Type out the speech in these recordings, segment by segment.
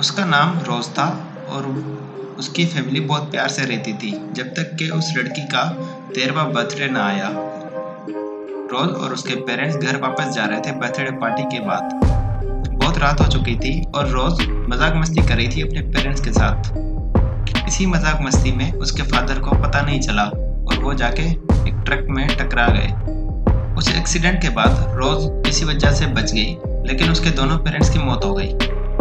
उसका नाम रोज था और उसकी फैमिली बहुत प्यार से रहती थी जब तक कि उस लड़की का 13वां बर्थडे ना आया। रोज और उसके पेरेंट्स घर वापस जा रहे थे बर्थडे पार्टी के बाद। बहुत रात हो चुकी थी और रोज मजाक मस्ती कर रही थी अपने पेरेंट्स के साथ। इसी मजाक मस्ती में उसके फादर को पता नहीं चला और वो जाके एक ट्रक में टकरा गए। उस एक्सीडेंट के बाद रोज किसी वजह से बच गई, लेकिन उसके दोनों पेरेंट्स की मौत हो गई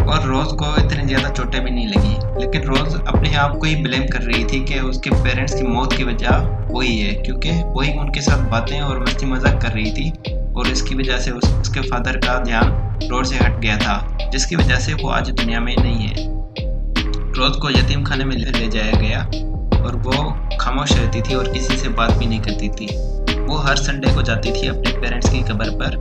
और रोज को इतनी ज्यादा चोटें भी नहीं लगी। लेकिन रोज अपने आप को ही ब्लेम कर रही थी कि उसके पेरेंट्स की मौत की वजह वही है, क्योंकि वही उनके साथ बातें और मस्ती मजाक कर रही थी और इसकी वजह से उसके फादर का ध्यान रोज से हट गया था, जिसकी वजह से वो आज दुनिया में नहीं है। रोज को यतीम खाने में ले जाया गया और वो खामोश रहती थी और किसी से बात भी नहीं करती थी। वो हर संडे को जाती थी अपने पेरेंट्स की कब्र पर।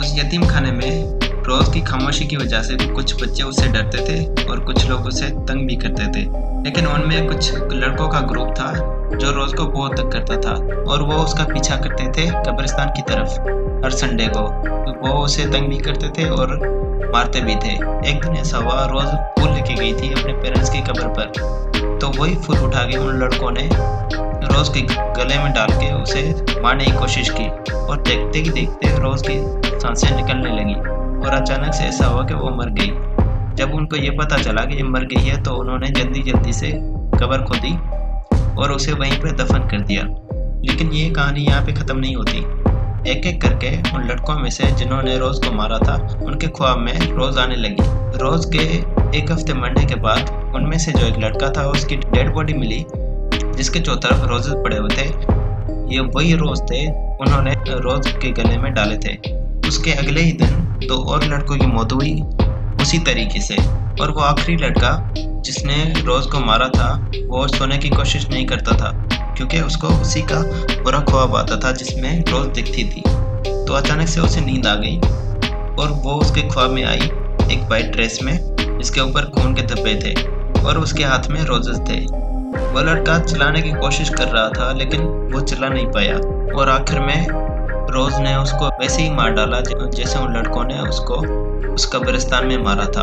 उस यतीम खाने में रोज की खामोशी की वजह से कुछ बच्चे उससे डरते थे और कुछ लोग उसे तंग भी करते थे, लेकिन उनमें कुछ लड़कों का ग्रुप था जो रोज को बहुत तंग करता था और वो उसका पीछा करते थे कब्रिस्तान की तरफ हर संडे को। वो उसे तंग भी करते थे और मारते भी थे। एक दिन ऐसा हुआ, रोज फूल लेके गई थी अपने पेरेंट्स की कब्र पर, तो वही फूल उठा के उन लड़कों ने रोज के गले में डाल के उसे मारने की कोशिश की और देखते ही देखते रोज की सांसें निकलने लगी और अचानक से ऐसा हुआ कि वो मर गई। जब उनको ये पता चला कि ये मर गई है तो उन्होंने जल्दी से कब्र खोदी और उसे वहीं पर दफन कर दिया। लेकिन ये कहानी यहाँ पे ख़त्म नहीं होती। एक एक करके उन लड़कों में से जिन्होंने रोज को मारा था उनके ख्वाब में रोज आने लगी। रोज के एक हफ्ते मरने के बाद उनमें से जो एक लड़का था उसकी डेड बॉडी मिली जिसके चारों तरफ रोजेस पड़े हुए थे। ये वही रोज थे उन्होंने रोज के गले में डाले थे। उसके अगले ही दिन 2 और लड़कों की मौत हुई उसी तरीके से, और वो आखिरी लड़का जिसने रोज को मारा था वो सोने की कोशिश नहीं करता था क्योंकि उसको उसी का बुरा ख्वाब आता था जिसमें रोज दिखती थी। तो अचानक से उसे नींद आ गई और वो उसके ख्वाब में आई एक वाइट ड्रेस में जिसके ऊपर खून के धब्बे थे और उसके हाथ में रोजेस थे। वो लड़का चिल्लाने की कोशिश कर रहा था लेकिन वो चिल्ला नहीं पाया और आखिर में रोज ने उसको वैसे ही मार डाला जैसे उन लड़कों ने उसको उस कब्रिस्तान में मारा था।